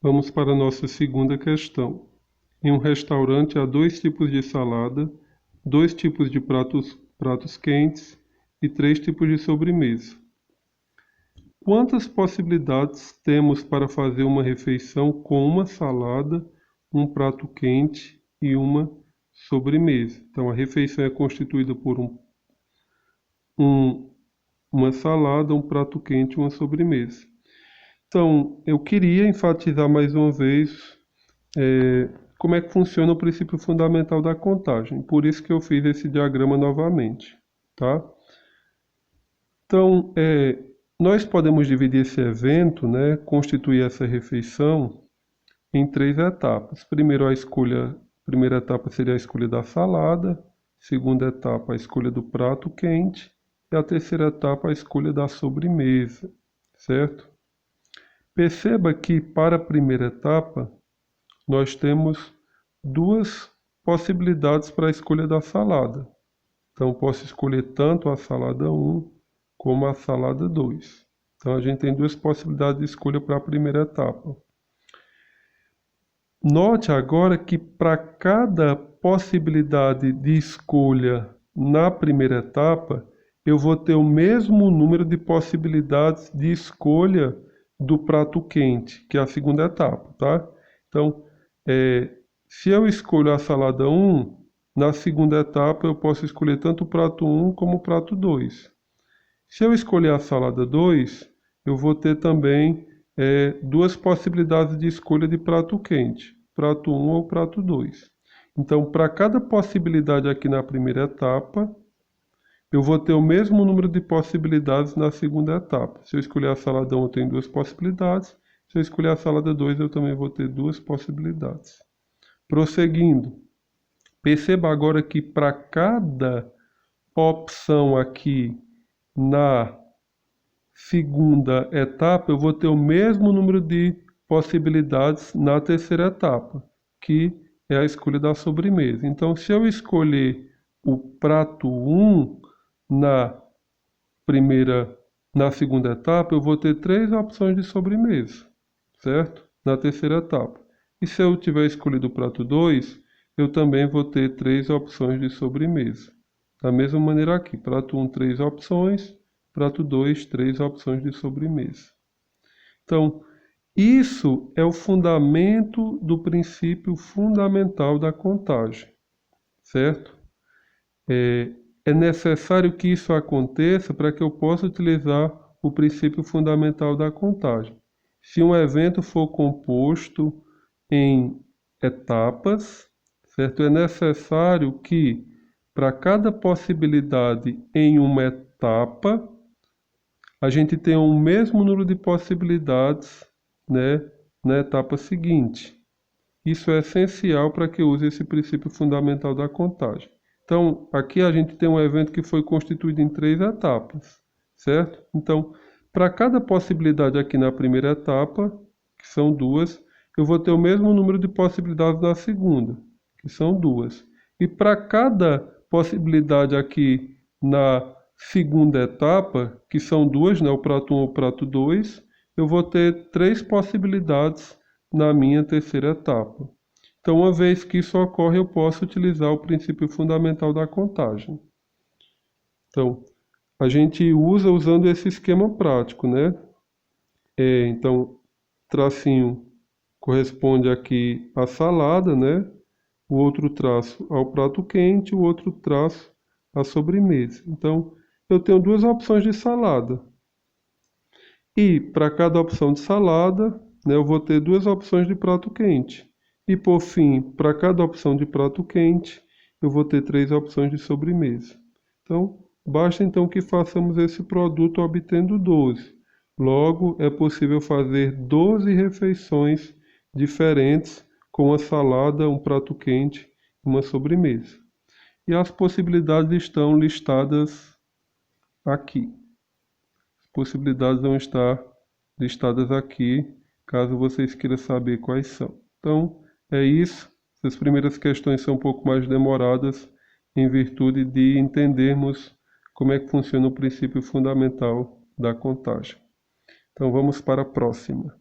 Vamos para a nossa segunda questão. Em um restaurante há 2 tipos de salada, 2 tipos de pratos quentes e 3 tipos de sobremesa. Quantas possibilidades temos para fazer uma refeição com uma salada, um prato quente e uma sobremesa? Então, a refeição é constituída por uma salada, um prato quente e uma sobremesa. Então, eu queria enfatizar mais uma vez como é que funciona o princípio fundamental da contagem. Por isso que eu fiz esse diagrama novamente, tá? Então, nós podemos dividir esse evento, né, constituir essa refeição em 3 etapas. Primeiro, primeira etapa seria a escolha da salada, segunda etapa, a escolha do prato quente, e a terceira etapa, a escolha da sobremesa, certo? Perceba que para a primeira etapa, nós temos 2 possibilidades para a escolha da salada. Então, posso escolher tanto a salada 1 como a salada 2. Então, a gente tem 2 possibilidades de escolha para a primeira etapa. Note agora que para cada possibilidade de escolha na primeira etapa, eu vou ter o mesmo número de possibilidades de escolha do prato quente, que é a segunda etapa, tá? Então, se eu escolho a salada 1, na segunda etapa eu posso escolher tanto o prato 1 como o prato 2. Se eu escolher a salada 2, eu vou ter também 2 possibilidades de escolha de prato quente, prato 1 ou prato 2. Então, para cada possibilidade aqui na primeira etapa, eu vou ter o mesmo número de possibilidades na segunda etapa. Se eu escolher a salada 1, eu tenho 2 possibilidades. Se eu escolher a salada 2, eu também vou ter 2 possibilidades. Prosseguindo, perceba agora que para cada opção aqui na segunda etapa, eu vou ter o mesmo número de possibilidades na terceira etapa, que é a escolha da sobremesa. Então, se eu escolher o prato 1 na segunda etapa, eu vou ter 3 opções de sobremesa, certo? Na terceira etapa. E se eu tiver escolhido o prato 2, eu também vou ter 3 opções de sobremesa. Da mesma maneira aqui, prato 1, 3 opções, prato 2, 3 opções de sobremesa. Então, isso é o fundamento do princípio fundamental da contagem, certo? É necessário que isso aconteça para que eu possa utilizar o princípio fundamental da contagem. Se um evento for composto em etapas, certo? É necessário que, para cada possibilidade em uma etapa, a gente tenha o mesmo número de possibilidades, né, na etapa seguinte. Isso é essencial para que use esse princípio fundamental da contagem. Então, aqui a gente tem um evento que foi constituído em 3 etapas, certo? Então, para cada possibilidade aqui na primeira etapa, que são 2, eu vou ter o mesmo número de possibilidades na segunda, que são 2. E para cada possibilidade aqui na segunda etapa, que são 2, né, o prato 1 ou o prato 2, eu vou ter 3 possibilidades na minha terceira etapa. Então, uma vez que isso ocorre, eu posso utilizar o princípio fundamental da contagem. Então, a gente usa usando esse esquema prático, né? Então, tracinho corresponde aqui à salada, né? O outro traço ao prato quente, o outro traço à sobremesa. Então, eu tenho 2 opções de salada. E para cada opção de salada, né, eu vou ter 2 opções de prato quente. E por fim, para cada opção de prato quente, eu vou ter 3 opções de sobremesa. Então, basta então que façamos esse produto obtendo 12. Logo, é possível fazer 12 refeições diferentes com uma salada, um prato quente e uma sobremesa. E as possibilidades estão listadas aqui. As possibilidades vão estar listadas aqui, caso vocês queiram saber quais são. Então, é isso. Essas primeiras questões são um pouco mais demoradas em virtude de entendermos como é que funciona o princípio fundamental da contagem. Então vamos para a próxima.